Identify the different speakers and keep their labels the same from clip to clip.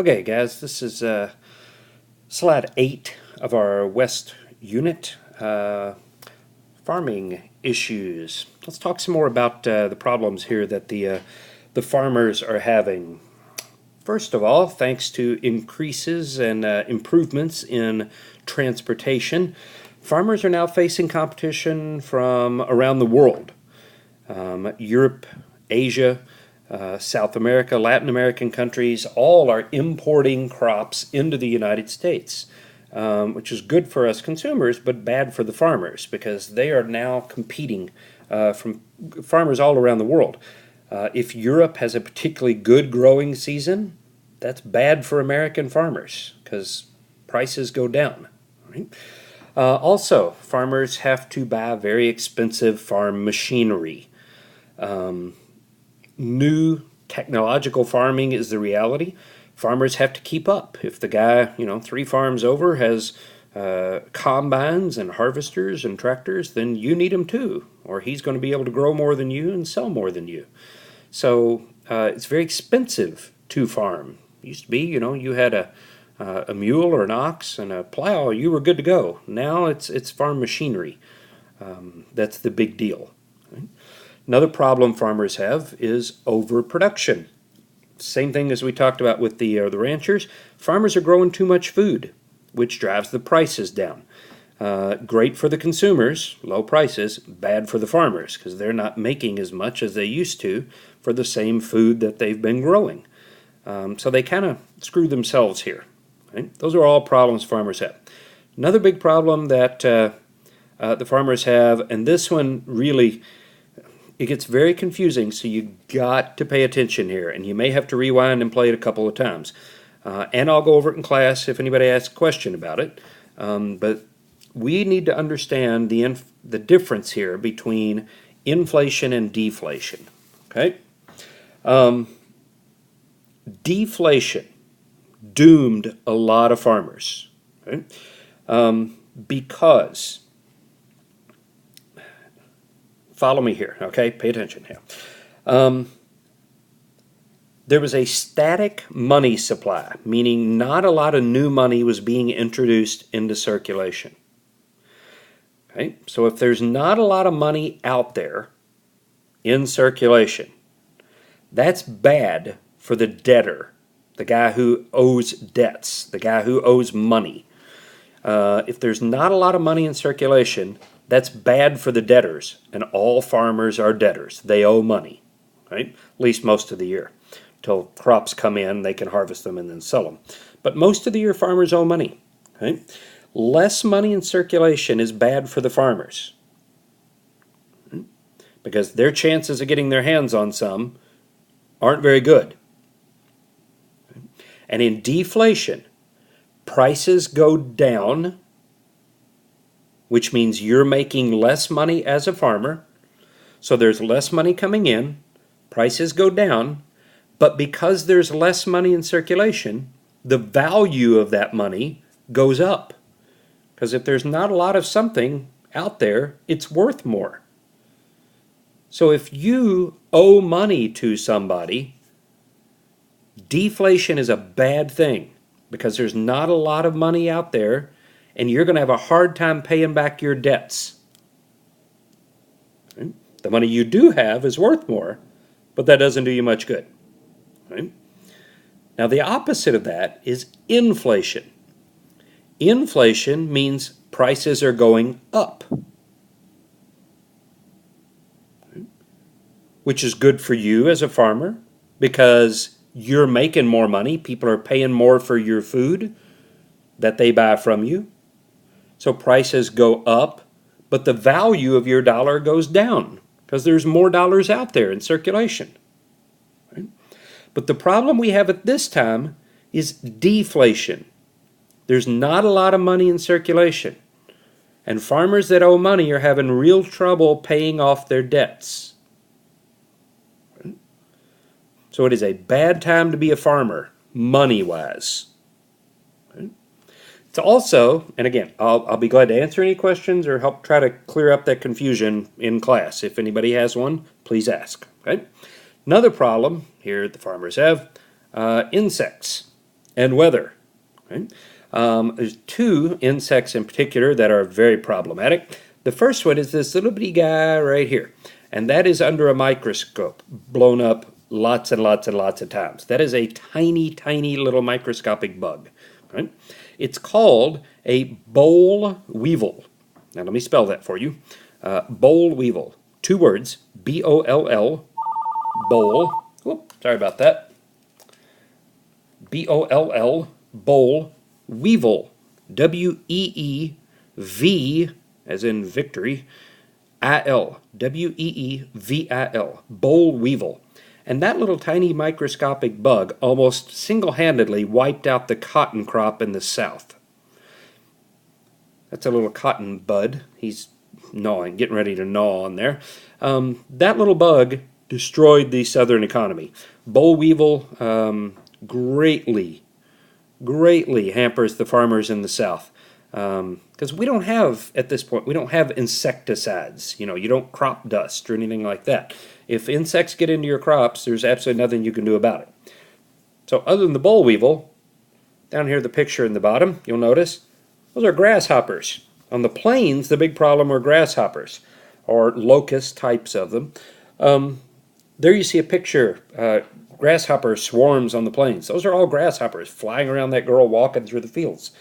Speaker 1: Okay, guys, this is slide 8 of our West unit, farming issues. Let's talk some more about the problems here that the farmers are having. First of all, thanks to increases and improvements in transportation, farmers are now facing competition from around the world. Europe, Asia, South America, Latin American countries, all are importing crops into the United States, which is good for us consumers, but bad for the farmers because they are now competing from farmers all around the world. If Europe has a particularly good growing season, that's bad for American farmers because prices go down. Right? Also, farmers have to buy very expensive farm machinery. New technological farming is the reality. Farmers have to keep up. If the guy, 3 farms over has combines and harvesters and tractors, then you need them too, or he's going to be able to grow more than you and sell more than you. So it's very expensive to farm. It used to be, you had a mule or an ox and a plow, you were good to go. Now it's farm machinery. That's the big deal. Right? Another problem farmers have is overproduction. Same thing as we talked about with the ranchers. Farmers are growing too much food, which drives the prices down. Great for the consumers, low prices, bad for the farmers because they're not making as much as they used to for the same food that they've been growing. So they kind of screw themselves here. Right? Those are all problems farmers have. Another big problem that the farmers have, and this one really, it gets very confusing, so you got to pay attention here, and you may have to rewind and play it a couple of times. And I'll go over it in class if anybody asks a question about it. But we need to understand the difference here between inflation and deflation. Okay? Deflation doomed a lot of farmers. Okay? Because follow me here, okay? Pay attention here. There was a static money supply, meaning not a lot of new money was being introduced into circulation. Okay? So if there's not a lot of money out there in circulation, that's bad for the debtor, the guy who owes debts, the guy who owes money. If there's not a lot of money in circulation, that's bad for the debtors, and all farmers are debtors. They owe money, right? At least most of the year. Until crops come in, they can harvest them and then sell them. But most of the year, farmers owe money, right? Less money in circulation is bad for the farmers, right? Because their chances of getting their hands on some aren't very good. And in deflation, prices go down, which means you're making less money as a farmer, so there's less money coming in, prices go down, but because there's less money in circulation, the value of that money goes up. Because if there's not a lot of something out there, it's worth more. So if you owe money to somebody, deflation is a bad thing because there's not a lot of money out there, and you're going to have a hard time paying back your debts. Right? The money you do have is worth more, but that doesn't do you much good. Right? Now, the opposite of that is inflation. Inflation means prices are going up, right? Which is good for you as a farmer because you're making more money. People are paying more for your food that they buy from you. So prices go up, but the value of your dollar goes down because there's more dollars out there in circulation. Right? But the problem we have at this time is deflation. There's not a lot of money in circulation, and farmers that owe money are having real trouble paying off their debts. Right? So it is a bad time to be a farmer, money-wise. Right? It's also, and again, I'll be glad to answer any questions or help try to clear up that confusion in class. If anybody has one, please ask. Okay? Another problem here the farmers have, insects. and weather. Right? There's two insects in particular that are very problematic. The first one is this little bitty guy right here, and that is under a microscope, blown up lots and lots and lots of times. That is a tiny, tiny little microscopic bug. Right? It's called a boll weevil. Now let me spell that for you. Boll weevil. Two words, B-O-L-L, boll. Whoop, sorry about that. B-O-L-L, boll weevil. W-E-E-V, as in victory, I-L. W-E-E-V-I-L. Boll weevil. And that little tiny microscopic bug almost single-handedly wiped out the cotton crop in the South. That's a little cotton bud. He's gnawing, getting ready to gnaw on there. That little bug destroyed the southern economy. Boll weevil greatly hampers the farmers in the South. Because we don't have, at this point, we don't have insecticides. You know, you don't crop dust or anything like that. If insects get into your crops, there's absolutely nothing you can do about it. So other than the boll weevil, down here the picture in the bottom, you'll notice, those are grasshoppers. On the plains, the big problem were grasshoppers, or locust types of them. There you see a picture, grasshopper swarms on the plains. Those are all grasshoppers flying around that girl walking through the fields.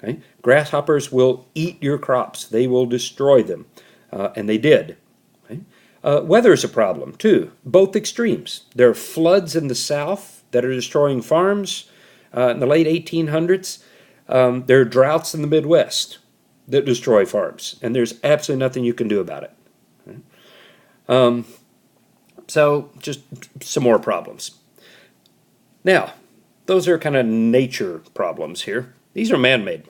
Speaker 1: Okay? Grasshoppers will eat your crops. They will destroy them, and they did. Okay? Weather is a problem, too, both extremes. There are floods in the South that are destroying farms in the late 1800s. There are droughts in the Midwest that destroy farms, and there's absolutely nothing you can do about it. Okay? So, just some more problems. Now, those are kind of nature problems here. These are man-made.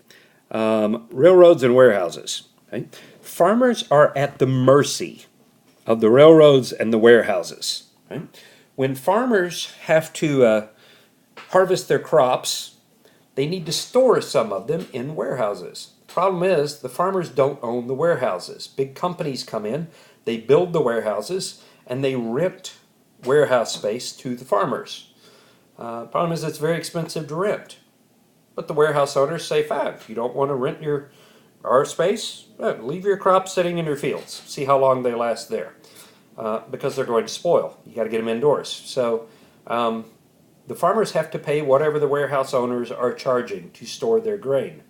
Speaker 1: Railroads and warehouses. Okay? Farmers are at the mercy of the railroads and the warehouses. Okay? When farmers have to harvest their crops, they need to store some of them in warehouses. Problem is, the farmers don't own the warehouses. Big companies come in, they build the warehouses, and they rent warehouse space to the farmers. Problem is, it's very expensive to rent. But the warehouse owners say, fine, if you don't want to rent our space, leave your crops sitting in your fields. See how long they last there. Because they're going to spoil. You got to get them indoors. So the farmers have to pay whatever the warehouse owners are charging to store their grain.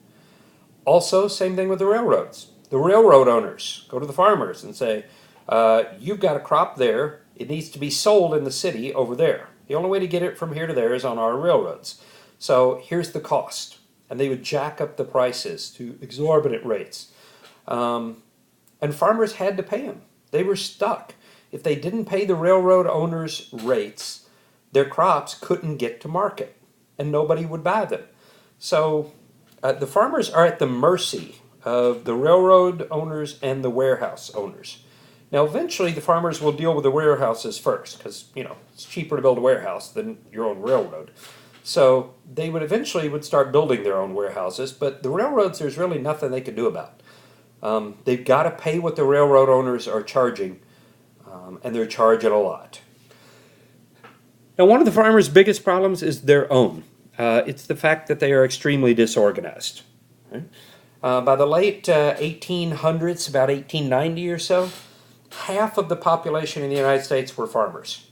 Speaker 1: Also, same thing with the railroads. The railroad owners go to the farmers and say, you've got a crop there. It needs to be sold in the city over there. The only way to get it from here to there is on our railroads. So here's the cost. And they would jack up the prices to exorbitant rates. And farmers had to pay them. They were stuck. If they didn't pay the railroad owners rates, their crops couldn't get to market. And nobody would buy them. So the farmers are at the mercy of the railroad owners and the warehouse owners. Now, eventually, the farmers will deal with the warehouses first, because, you know, it's cheaper to build a warehouse than your own railroad. So they would eventually start building their own warehouses, but the railroads, there's really nothing they can do about. They've got to pay what the railroad owners are charging, and they're charging a lot. Now, one of the farmers' biggest problems is their own. It's the fact that they are extremely disorganized. Right? By the late 1800s, about 1890 or so, half of the population in the United States were farmers.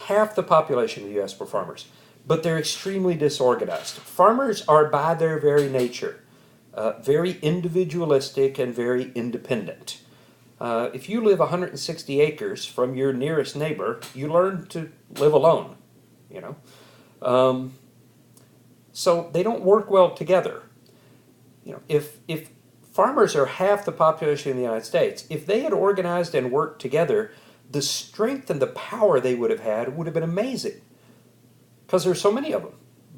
Speaker 1: Half the population of the U.S. were farmers. But they're extremely disorganized. Farmers are, by their very nature, very individualistic and very independent. If you live 160 acres from your nearest neighbor, you learn to live alone, you know. So they don't work well together. You know, if farmers are half the population in the United States, if they had organized and worked together, the strength and the power they would have had would have been amazing. Because there's so many of them,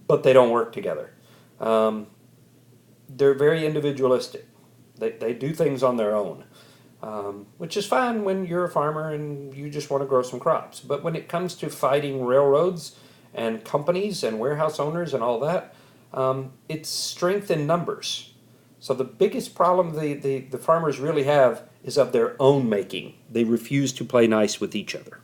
Speaker 1: but they don't work together. They're very individualistic. They do things on their own, which is fine when you're a farmer and you just want to grow some crops. But when it comes to fighting railroads and companies and warehouse owners and all that, it's strength in numbers. So the biggest problem the farmers really have is of their own making. They refuse to play nice with each other.